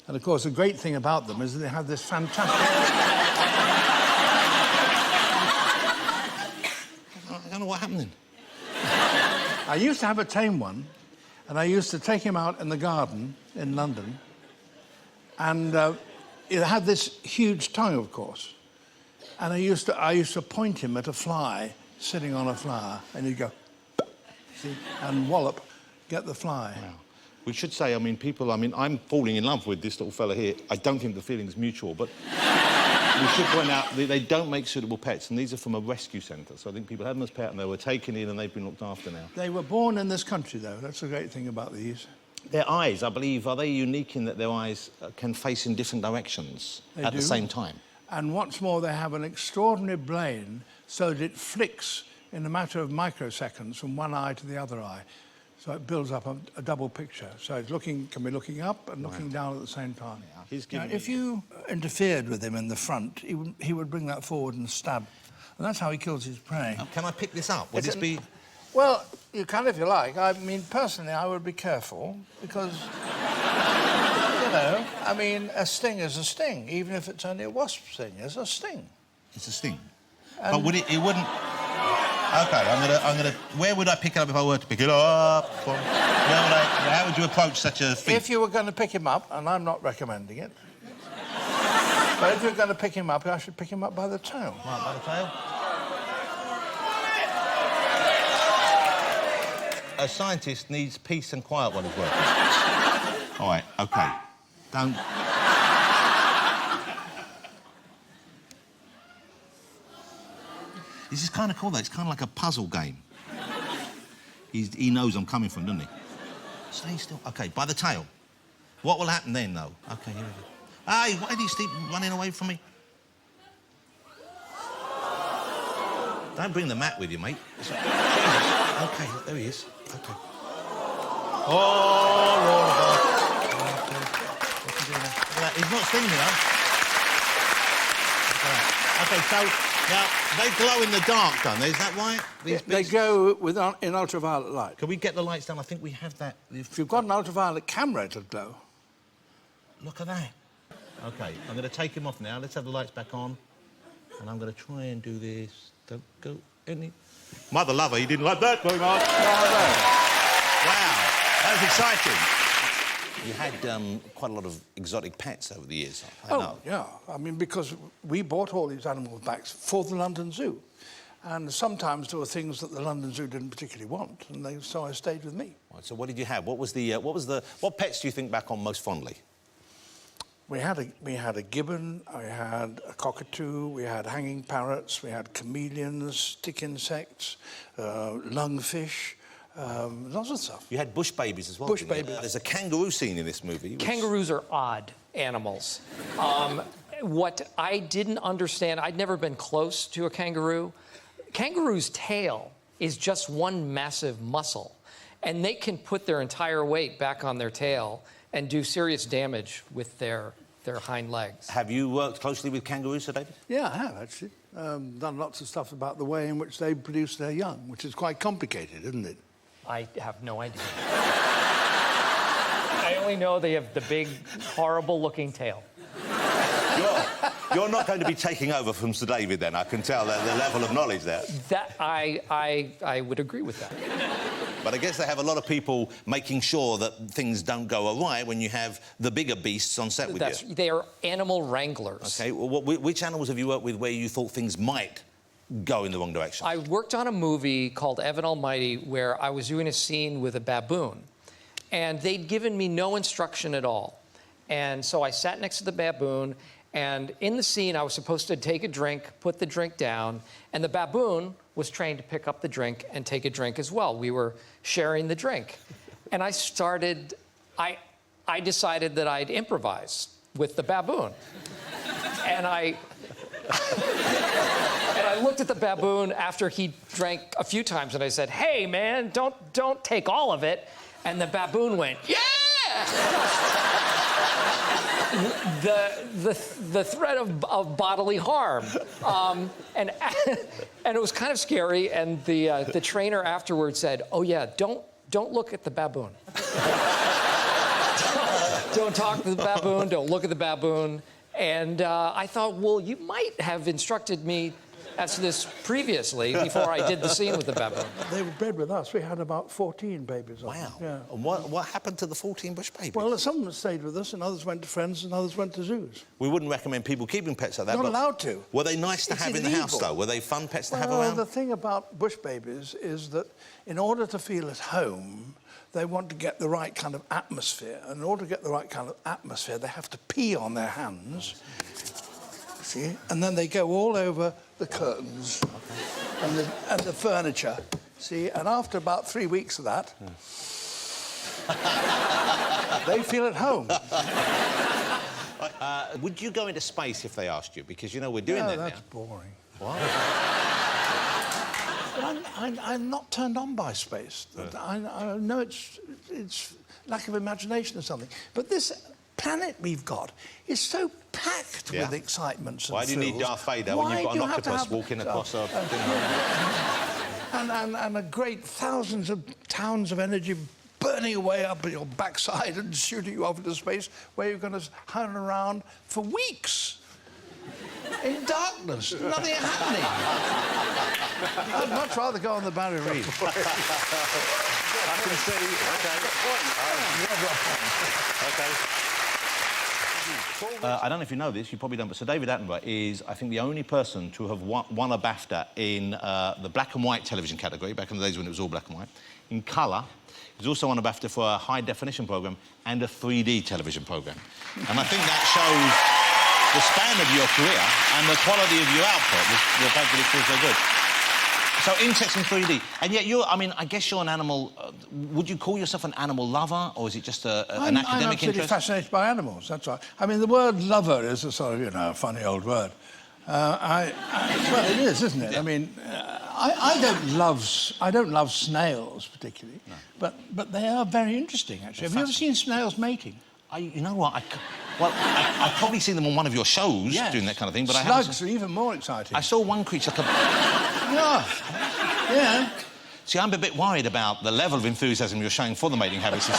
And, of course, the great thing about them is that they have this fantastic... I don't know what happened then. I used to have a tame one, and I used to take him out in the garden in London, and it had this huge tongue, of course, and I used to point him at a fly sitting on a flower, and he'd go, see, and wallop, get the fly. Wow. We should say, I mean, I'm falling in love with this little fella here. I don't think the feeling is mutual, but we should point out they don't make suitable pets, and these are from a rescue centre. So I think people had them as pet, and they were taken in, and they've been looked after now. They were born in this country, though. That's the great thing about these. Their eyes, I believe, are they unique in that their eyes can face in different directions at the same time? And what's more, they have an extraordinary brain so that it flicks in a matter of microseconds from one eye to the other eye. So it builds up a double picture. So it's can be looking up and looking down at the same time. Now, if you interfered with him in the front, he would bring that forward and stab. And that's how he kills his prey. Can I pick this up? Would this be... Well, you can if you like. I mean, personally, I would be careful because, you know, I mean, a sting is a sting, even if it's only a wasp sting. It's a sting. It's a sting. But it wouldn't... OK, I'm gonna... Where would I pick it up if I were to pick it up? How would you approach such a feat? If you were going to pick him up, and I'm not recommending it, but if you're going to pick him up, I should pick him up by the tail. Right, by the tail? A scientist needs peace and quiet while he's working. All right, OK. Don't... This is kind of cool, though. It's kind of like a puzzle game. He knows I'm coming for him, doesn't he? Stay still. OK, by the tail. What will happen then, though? OK, here we go. Hey, why do you keep running away from me? Don't bring the mat with you, mate. OK, there he is. OK. Oh, roll What's he doing there? He's not stinging me, though. OK, so... Now, they glow in the dark, don't they? Is that right? They go in ultraviolet light. Can we get the lights down? I think we have that. If you've got an ultraviolet camera, it'll glow. Look at that. OK, I'm going to take him off now. Let's have the lights back on. And I'm going to try and do this. Don't go any... Mother lover, you didn't like that going on. Wow, that was exciting. You had quite a lot of exotic pets over the years, I know. Yeah. I mean, because we bought all these animals back for the London Zoo. And sometimes there were things that the London Zoo didn't particularly want, and so I stayed with me. Right, so what did you have? What pets do you think back on most fondly? We had a gibbon, we had a cockatoo, we had hanging parrots, we had chameleons, stick insects, lungfish, lots of stuff. You had bush babies as well. Bush babies. There's a kangaroo scene in this movie. Kangaroos are odd animals. What I didn't understand, I'd never been close to a kangaroo. Kangaroo's tail is just one massive muscle, and they can put their entire weight back on their tail and do serious damage with their hind legs. Have you worked closely with kangaroos, Sir David? Yeah, I have, actually. Done lots of stuff about the way in which they produce their young, which is quite complicated, isn't it? I have no idea. I only know they have the big, horrible-looking tail. You're not going to be taking over from Sir David, then. I can tell the level of knowledge there. That I would agree with that. But I guess they have a lot of people making sure that things don't go awry when you have the bigger beasts on set with you. They are animal wranglers. OK, well, which animals have you worked with where you thought things might go in the wrong direction? I worked on a movie called Evan Almighty where I was doing a scene with a baboon, and they'd given me no instruction at all. And so I sat next to the baboon, and in the scene I was supposed to take a drink, put the drink down, and the baboon was trained to pick up the drink and take a drink as well. We were sharing the drink. And I decided that I'd improvise with the baboon. And I looked at the baboon after he drank a few times, and I said, "Hey, man, don't take all of it." And the baboon went, "Yeah!" the threat of bodily harm, and it was kind of scary. And the trainer afterwards said, "Oh yeah, don't look at the baboon." don't talk to the baboon, don't look at the baboon. And I thought, well, you might have instructed me as to this previously before I did the scene with the baboon. They were bred with us. We had about 14 babies. Wow. Yeah. And what happened to the 14 bush babies? Well, some of them stayed with us, and others went to friends, and others went to zoos. We wouldn't recommend people keeping pets like that. Not but allowed to. Were they nice to It's have in the house, illegal. though? Were they fun pets to have Well, around? the thing about bush babies is that in order to feel at home, they want to get the right kind of atmosphere. And in order to get the right kind of atmosphere, they have to pee on their hands. See? And then they go all over the curtains and the furniture. See? And after about 3 weeks of that, they feel at home. Would you go into space if they asked you? Because, you know, we're doing that that's now. boring. What? But I'm not turned on by space. I know it's lack of imagination or something. But this planet we've got is so packed with excitements and Why do you need thrills. Darth Vader Why when you've got do an you have to octopus have- walking across a thing? And a great thousands of towns of energy burning away up your backside and shooting you off into space where you're going to hang around for weeks in darkness, nothing happening. I'd much rather go on the Barrier Reef. I can see. Okay. I don't know if you know this, you probably don't, but Sir David Attenborough is, I think, the only person to have won a BAFTA in the black and white television category, back in the days when it was all black and white. In colour, he's also won a BAFTA for a high-definition programme and a 3D television programme. And I think that shows the span of your career and the quality of your output, the fact that it's still so good. So interest in 3D, and yet you're, I mean, I guess you're an animal, would you call yourself an animal lover, or is it just an I'm academic absolutely interest? fascinated by animals, that's right. I mean, the word lover is a sort of, you know, funny old word. Well, it is, isn't it? Yeah. I mean, I don't love snails particularly, No. but they are very interesting, actually. Have you ever seen snails mating? You know what, I've probably seen them on one of your shows doing that kind of thing, but I haven't... Slugs are even more exciting. I saw one creature like a... Yeah. Yeah. See, I'm a bit worried about the level of enthusiasm you're showing for the mating habits of